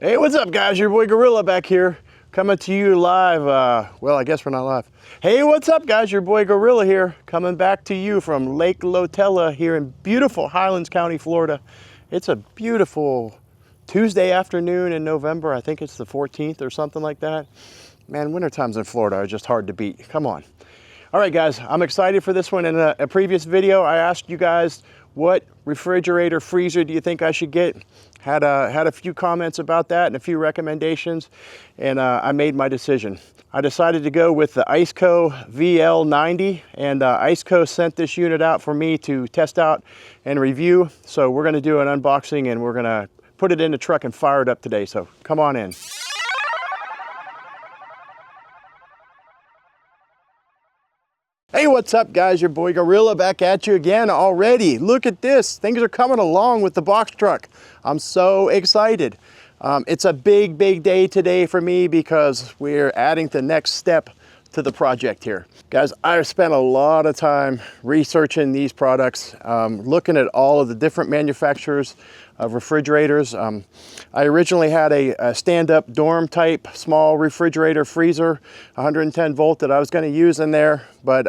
Hey, what's up guys? Your boy Gorilla back here, coming to you live. Well, I guess we're not live. Hey, what's up guys? Your boy Gorilla here, coming back to you from Lake Lotella here in beautiful Highlands County, Florida. It's a beautiful Tuesday afternoon in November. I think it's the 14th or something like that. Man, winter times in Florida are just hard to beat. Come on. All right guys, I'm excited for this one. In a previous video, I asked you guys, what refrigerator, freezer do you think I should get? Had a few comments about that and a few recommendations, and I made my decision. I decided to go with the ICECO VL90, and ICECO sent this unit out for me to test out and review. So we're gonna do an unboxing and we're gonna put it in the truck and fire it up today. So come on in. Hey, what's up guys? Your boy Gorilla back at you again already. Look at this. Things are coming along with the box truck. I'm so excited. It's a big day today for me because we're adding the next step to the project here. Guys, I've spent a lot of time researching these products, looking at all of the different manufacturers of refrigerators. I originally had a stand-up dorm type small refrigerator freezer, 110 volt that I was going to use in there, but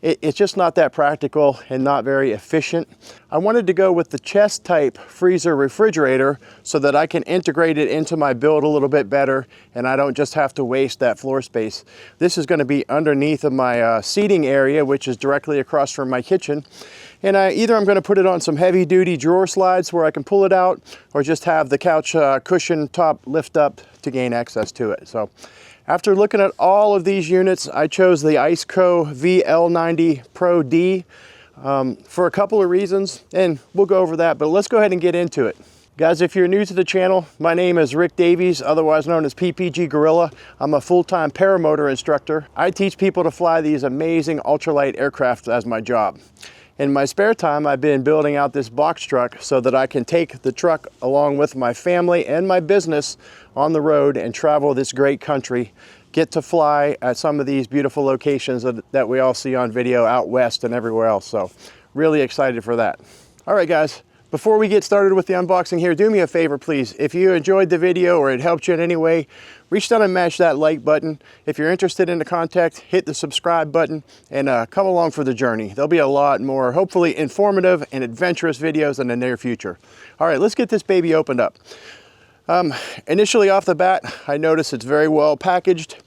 it's just not that practical and not very efficient. I wanted to go with the chest type freezer refrigerator so that I can integrate it into my build a little bit better and I don't just have to waste that floor space. This is going to be underneath of my seating area, which is directly across from my kitchen. And either I'm going to put it on some heavy duty drawer slides where I can pull it out, or just have the couch cushion top lift up to gain access to it. So after looking at all of these units, I chose the ICECO VL90 Pro D for a couple of reasons, and we'll go over that, but let's go ahead and get into it. Guys, if you're new to the channel, my name is Rick Davies, otherwise known as PPG Gorilla. I'm a full-time paramotor instructor. I teach people to fly these amazing ultralight aircraft as my job. In my spare time, I've been building out this box truck so that I can take the truck along with my family and my business on the road and travel this great country, get to fly at some of these beautiful locations that we all see on video out west and everywhere else. So really excited for that. All right, guys. Before we get started with the unboxing here, do me a favor, please. If you enjoyed the video or it helped you in any way, reach down and mash that like button. If you're interested in the content, hit the subscribe button and come along for the journey. There'll be a lot more, hopefully informative and adventurous videos in the near future. All right, let's get this baby opened up. Initially off the bat, I noticed it's very well packaged.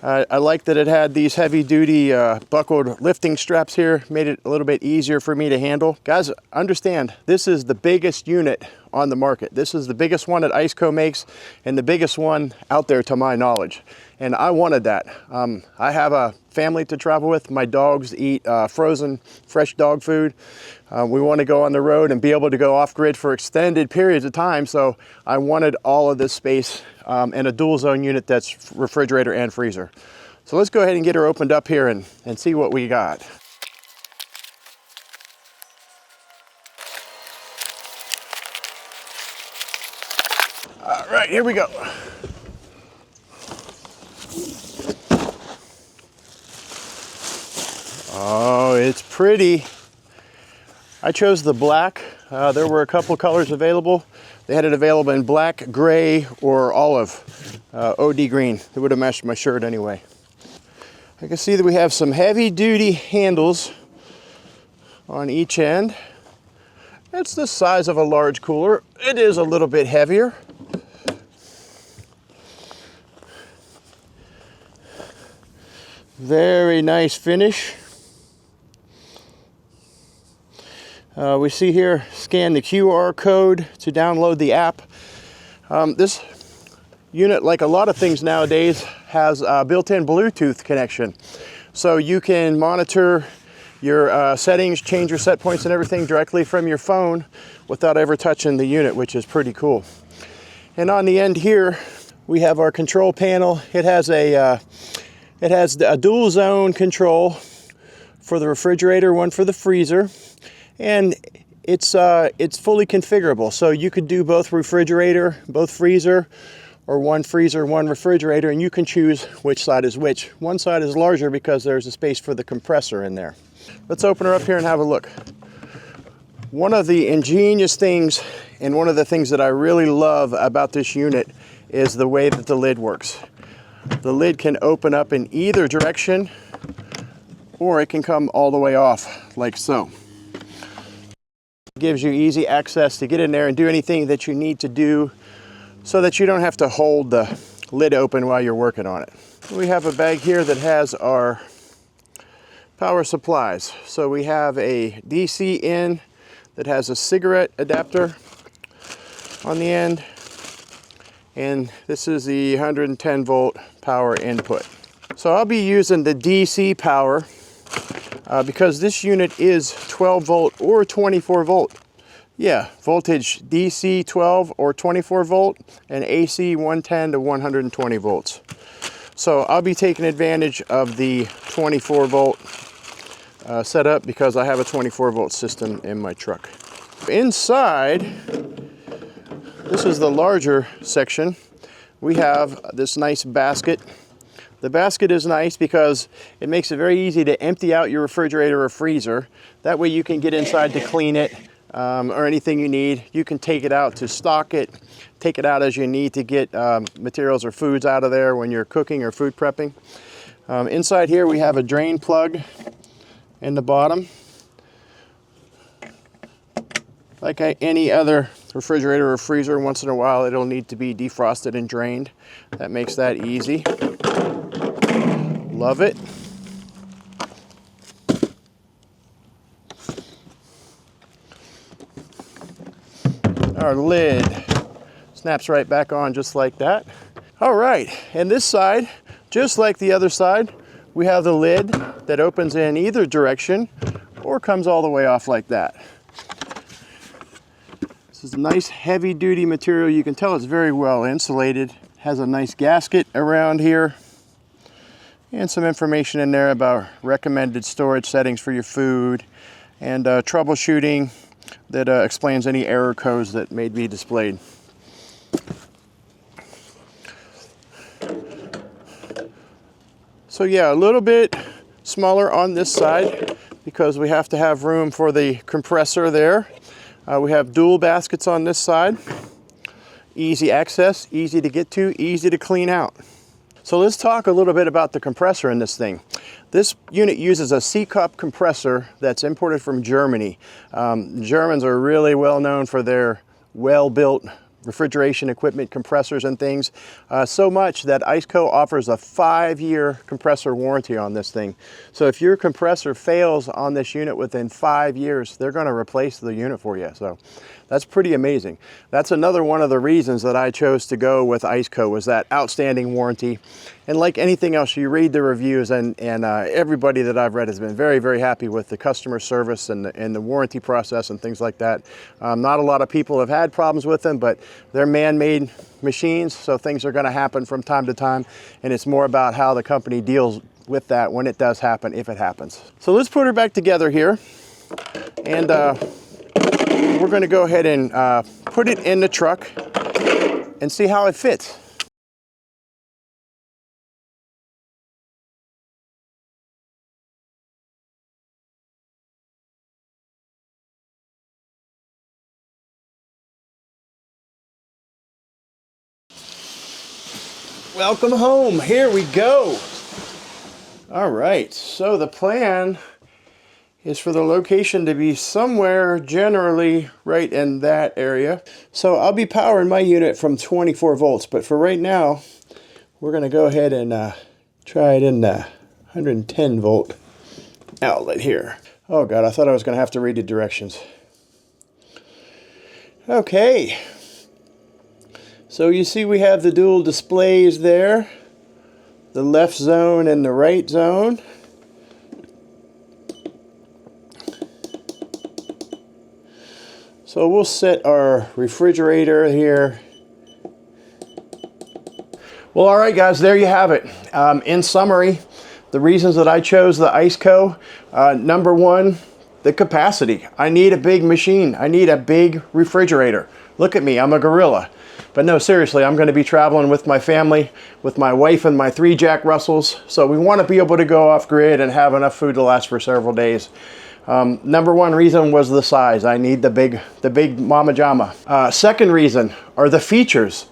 I like that it had these heavy duty buckled lifting straps here, made it a little bit easier for me to handle. Guys, understand, this is the biggest unit on the market. This is the biggest one that ICECO makes and the biggest one out there to my knowledge. And I wanted that. I have a family to travel with. My dogs eat frozen, fresh dog food. We want to go on the road and be able to go off-grid for extended periods of time. So I wanted all of this space and a dual zone unit that's refrigerator and freezer. So let's go ahead and get her opened up here and see what we got. All right, here we go. Oh, it's pretty. I chose the black. There were a couple colors available. They had it available in black, gray, or olive. OD green. It would have matched my shirt anyway. I can see that we have some heavy duty handles on each end. It's the size of a large cooler. It is a little bit heavier. Very nice finish. We see here, scan the QR code to download the app. This unit, like a lot of things nowadays, has a built-in Bluetooth connection. So you can monitor your settings, change your set points and everything directly from your phone without ever touching the unit, which is pretty cool. And on the end here, we have our control panel. It has a dual zone control for the refrigerator, one for the freezer. And it's fully configurable, so you could do both refrigerator, both freezer, or one freezer, one refrigerator, and you can choose which side is which. One side is larger because there's a space for the compressor in there. Let's open her up here and have a look. One of the ingenious things, and one of the things that I really love about this unit, is the way that the lid works. The lid can open up in either direction, or it can come all the way off, like so. It gives you easy access to get in there and do anything that you need to do so that you don't have to hold the lid open while you're working on it. We have a bag here that has our power supplies. So we have a DC in that has a cigarette adapter on the end, and this is the 110 volt power input. So I'll be using the DC power because this unit is 12 volt or 24 volt. Yeah, voltage DC 12 or 24 volt and AC 110 to 120 volts. So I'll be taking advantage of the 24 volt setup because I have a 24 volt system in my truck. Inside, this is the larger section. We have this nice basket. The basket is nice because it makes it very easy to empty out your refrigerator or freezer. That way you can get inside to clean it. Or anything you need. You can take it out to stock it, take it out as you need to get materials or foods out of there when you're cooking or food prepping. Inside here we have a drain plug in the bottom. Like any other refrigerator or freezer, once in a while it'll need to be defrosted and drained. That makes that easy. Love it. Our lid snaps right back on just like that. All right, and this side, just like the other side, we have the lid that opens in either direction or comes all the way off like that. This is a nice heavy duty material. You can tell it's very well insulated. Has a nice gasket around here and some information in there about recommended storage settings for your food and troubleshooting that explains any error codes that may be displayed. So yeah, a little bit smaller on this side because we have to have room for the compressor there. We have dual baskets on this side. Easy access, easy to get to, easy to clean out. So let's talk a little bit about the compressor in this thing. This unit uses a 𝐶 compressor that's imported from Germany. Germans are really well known for their well-built refrigeration equipment, compressors and things, so much that ICECO offers a 5-year compressor warranty on this thing. So if your compressor fails on this unit within 5 years, they're going to replace the unit for you. So that's pretty amazing. That's another one of the reasons that I chose to go with ICECO, was that outstanding warranty. And like anything else, you read the reviews, and everybody that I've read has been very, very happy with the customer service and the warranty process and things like that. Not a lot of people have had problems with them, but they're man-made machines, so things are going to happen from time to time, and it's more about how the company deals with that when it does happen, if it happens. So let's put her back together here, and we're going to go ahead and put it in the truck and see how it fits. Welcome home. Here we go. All right, so the plan is for the location to be somewhere generally right in that area. So I'll be powering my unit from 24 volts, but for right now, we're going to go ahead and try it in the 110 volt outlet here. Oh God, I thought I was going to have to read the directions. Okay. So you see we have the dual displays there, the left zone and the right zone. So we'll set our refrigerator here. Well, all right guys, there you have it. In summary, the reasons that I chose the ICECO, number one, the capacity. I need a big machine. I need a big refrigerator. Look at me, I'm a gorilla. But no, seriously, I'm going to be traveling with my family, with my wife and my 3 Jack Russells. So we want to be able to go off grid and have enough food to last for several days. Number one reason was the size. I need the big mama jama. Second reason are the features.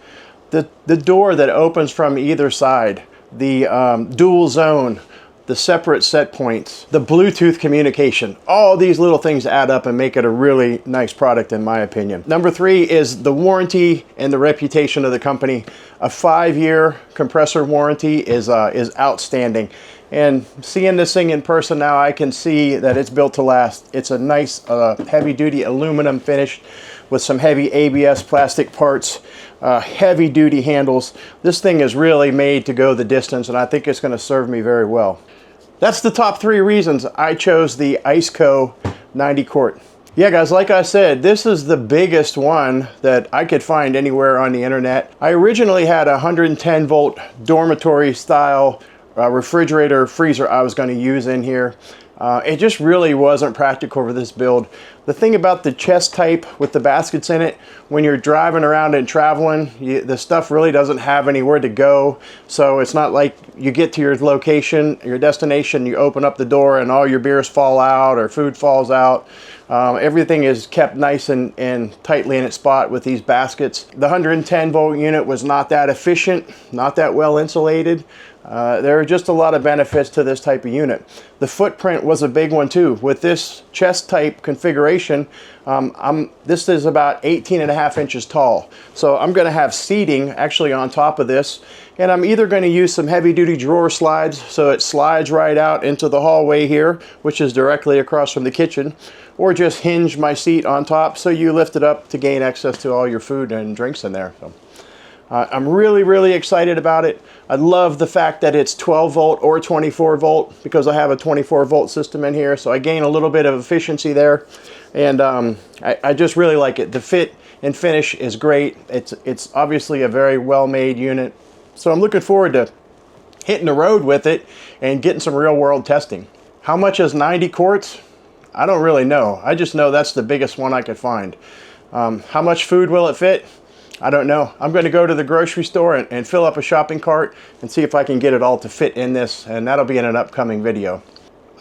The door that opens from either side, the dual zone, the separate set points, the Bluetooth communication. All these little things add up and make it a really nice product in my opinion. Number three is the warranty and the reputation of the company. A 5-year compressor warranty is outstanding. And seeing this thing in person now, I can see that it's built to last. It's a nice heavy-duty aluminum finish with some heavy ABS plastic parts, heavy-duty handles. This thing is really made to go the distance, and I think it's going to serve me very well. That's the top 3 reasons I chose the ICECO 90 quart. Yeah guys, like I said, this is the biggest one that I could find anywhere on the internet. I originally had a 110 volt dormitory style refrigerator freezer I was going to use in here. It just really wasn't practical for this build. The thing about the chest type with the baskets in it, when you're driving around and traveling, the stuff really doesn't have anywhere to go. So it's not like you get to your location, your destination, you open up the door and all your beers fall out or food falls out. Everything is kept nice and tightly in its spot with these baskets. The 110 volt unit was not that efficient, not that well insulated. There are just a lot of benefits to this type of unit. The footprint was a big one too. With this chest type configuration, this is about 18.5 inches tall. So I'm going to have seating actually on top of this. And I'm either going to use some heavy duty drawer slides so it slides right out into the hallway here, which is directly across from the kitchen, or just hinge my seat on top so you lift it up to gain access to all your food and drinks in there. So, I'm really excited about it. I love the fact that it's 12 volt or 24 volt because I have a 24 volt system in here, so I gain a little bit of efficiency there. And I just really like it. The fit and finish is great. It's obviously a very well made unit. So I'm looking forward to hitting the road with it and getting some real world testing. How much is 90 quarts? I don't really know. I just know that's the biggest one I could find. How much food will it fit? I don't know. I'm going to go to the grocery store and fill up a shopping cart and see if I can get it all to fit in this, and that'll be in an upcoming video.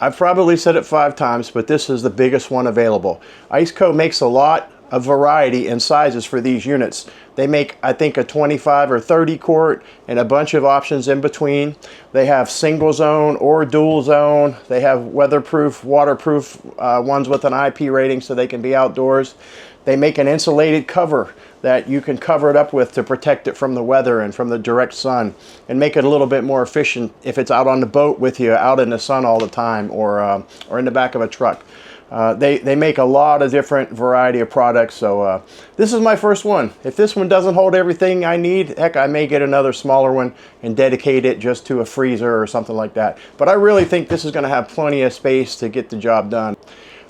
I've probably said it 5 times, but this is the biggest one available. ICECO makes a lot of variety in sizes for these units. They make, I think, a 25 or 30 quart and a bunch of options in between. They have single zone or dual zone. They have weatherproof, waterproof ones with an IP rating so they can be outdoors. They make an insulated cover that you can cover it up with to protect it from the weather and from the direct sun and make it a little bit more efficient if it's out on the boat with you, out in the sun all the time, or in the back of a truck. They make a lot of different variety of products, so this is my first one. If this one doesn't hold everything I need, heck, I may get another smaller one and dedicate it just to a freezer or something like that. But I really think this is going to have plenty of space to get the job done.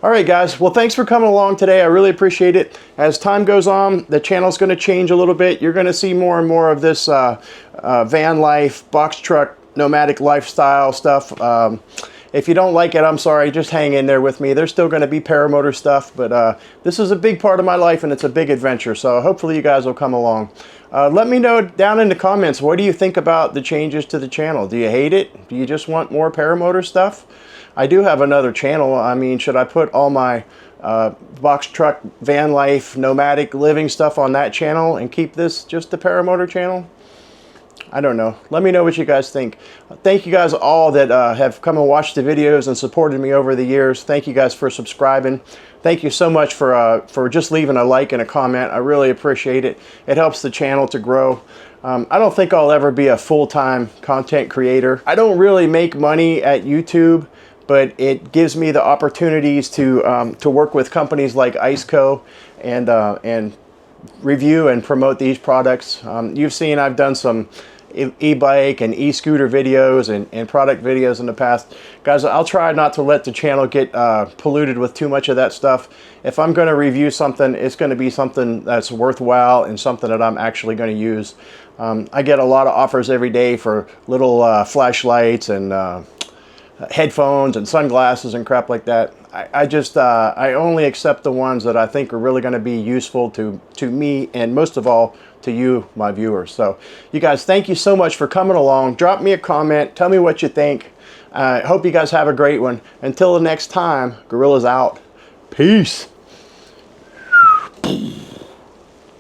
All right, guys. Well, thanks for coming along today. I really appreciate it. As time goes on, the channel's going to change a little bit. You're going to see more and more of this van life, box truck, nomadic lifestyle stuff. If you don't like it, I'm sorry. Just hang in there with me. There's still going to be paramotor stuff, but this is a big part of my life, and it's a big adventure. So hopefully you guys will come along. Let me know down in the comments, what do you think about the changes to the channel? Do you hate it? Do you just want more paramotor stuff? I do have another channel. I mean, should I put all my box truck, van life, nomadic living stuff on that channel and keep this just the paramotor channel? I don't know. Let me know what you guys think. Thank you guys all that have come and watched the videos and supported me over the years. Thank you guys for subscribing. Thank you so much for just leaving a like and a comment. I really appreciate it. It helps the channel to grow. I don't think I'll ever be a full-time content creator. I don't really make money at YouTube, but it gives me the opportunities to work with companies like ICECO and review and promote these products. You've seen I've done some e-bike and e-scooter videos and product videos in the past. Guys, I'll try not to let the channel get polluted with too much of that stuff. If I'm going to review something, it's going to be something that's worthwhile and something that I'm actually going to use. I get a lot of offers every day for little flashlights and headphones and sunglasses and crap like that. I only accept the ones that I think are really going to be useful to me, and most of all to you, my viewers. So you guys, thank you so much for coming along. Drop me a comment, tell me what you think. I hope you guys have a great one. Until the next time, Gorilla's out. Peace.